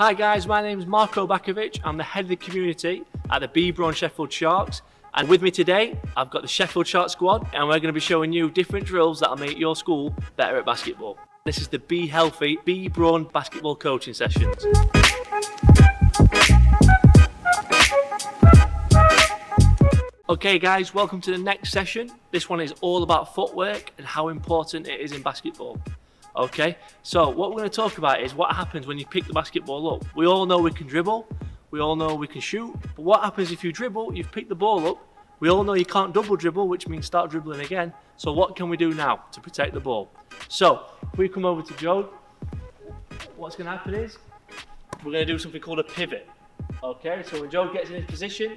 Hi guys, my name is Marco Bakovic. I'm the head of the community at the Braun Sheffield Sharks. And with me today, I've got the Sheffield Shark squad, and we're going to be showing you different drills that'll make your school better at basketball. This is the Be Healthy Braun basketball coaching sessions. Okay guys, welcome to the next session. This one is all about footwork and how important it is in basketball. Okay, so what we're going to talk about is what happens when you pick the basketball up. We all know we can dribble, we all know we can shoot, but what happens if you dribble, you've picked the ball up, we all know you can't double dribble, which means start dribbling again. So what can we do now to protect the ball? So, if we come over to Joe, what's going to happen is, we're going to do something called a pivot. Okay, so when Joe gets in his position,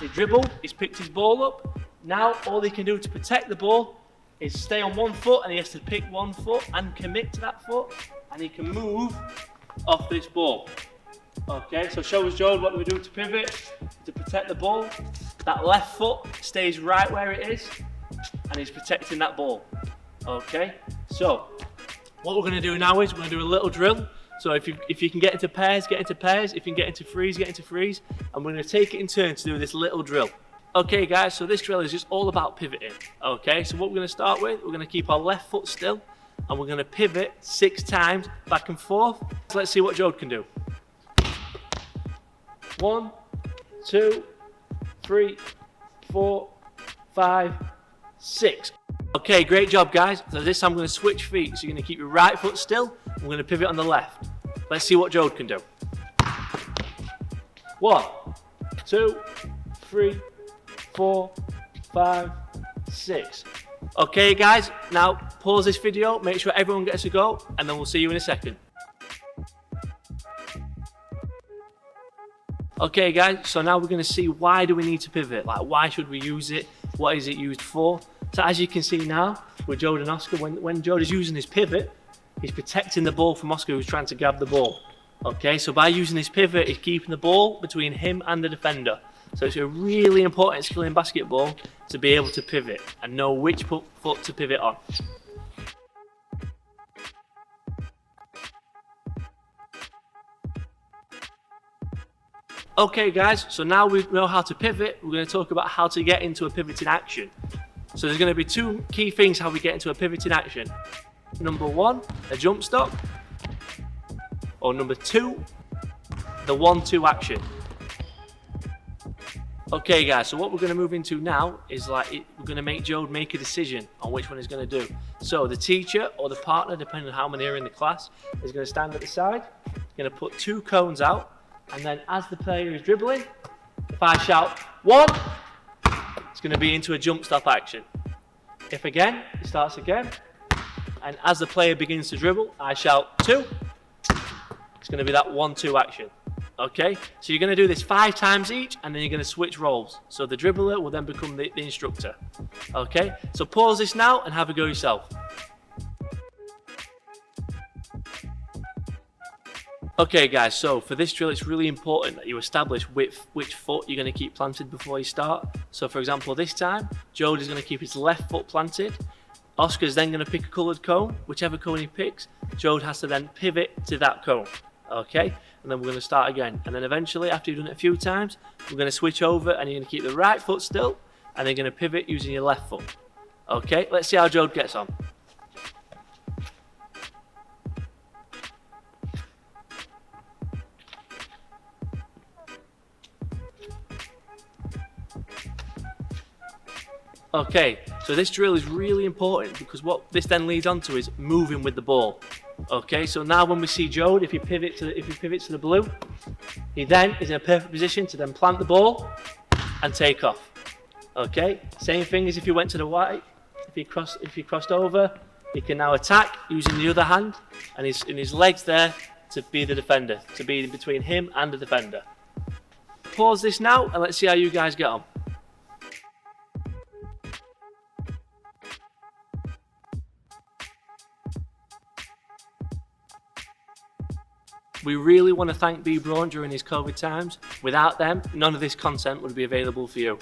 he dribbled, he's picked his ball up. Now all he can do to protect the ball is stay on one foot, and he has to pick one foot and commit to that foot, and he can move off this ball. Okay, so show us, Joe, what do we do to pivot, to protect the ball. That left foot stays right where it is, and he's protecting that ball. Okay, so what we're going to do now is we're going to do a little drill. So if you can get into pairs, get into pairs. If you can get into threes, get into threes. And we're going to take it in turn to do this little drill. Okay guys, so this drill is just all about pivoting. Okay, so what we're going to start with, we're going to keep our left foot still, and we're going to pivot 6 times back and forth. So let's see what Joe can do. 1, 2, 3, 4, 5, 6. Okay, great job guys. So this time I'm going to switch feet. So you're going to keep your right foot still, and we're going to pivot on the left. Let's see what Joe can do. 1, 2, 3, 4, 5, 6. Okay guys, now pause this video, make sure everyone gets a go, and then we'll see you in a second. Okay guys, so now we're going to see why do we need to pivot, like why should we use it, what is it used for. So as you can see now with Jode and Oscar, when Jode is using his pivot, he's protecting the ball from Oscar who's trying to grab the ball. Okay, so by using his pivot, he's keeping the ball between him and the defender. So it's a really important skill in basketball to be able to pivot and know which foot to pivot on. Okay guys, so now we know how to pivot, we're going to talk about how to get into a pivoting action. So there's going to be 2 key things how we get into a pivoting action. Number 1, a jump stop. Or number 2, the 1-2 action. Okay guys, so what we're going to move into now is we're going to make Joe make a decision on which one he's going to do. So the teacher or the partner, depending on how many are in the class, is going to stand at the side, going to put 2 cones out, and then as the player is dribbling, if I shout 1, it's going to be into a jump stop action. If again, it starts again, and as the player begins to dribble, I shout 2, it's going to be that 1-2 action. Okay, so you're going to do this 5 times each, and then you're going to switch roles. So the dribbler will then become the instructor. Okay, so pause this now and have a go yourself. Okay guys, so for this drill it's really important that you establish which foot you're going to keep planted before you start. So for example, this time, Jode is going to keep his left foot planted. Oscar's then going to pick a coloured cone. Whichever cone he picks, Jode has to then pivot to that cone. Okay, and then we're going to start again. And then eventually, after you've done it a few times, we're going to switch over and you're going to keep the right foot still, and then you're going to pivot using your left foot. Okay, let's see how Jode gets on. Okay, so this drill is really important because what this then leads on to is moving with the ball. Okay, so now when we see Jode, if he pivots to the blue, he then is in a perfect position to then plant the ball and take off. Okay, same thing as if you went to the white. If he crossed over, he can now attack using the other hand, and his legs there to be the defender, to be between him and the defender. Pause this now and let's see how you guys get on. We really want to thank Braun during these COVID times. Without them, none of this content would be available for you.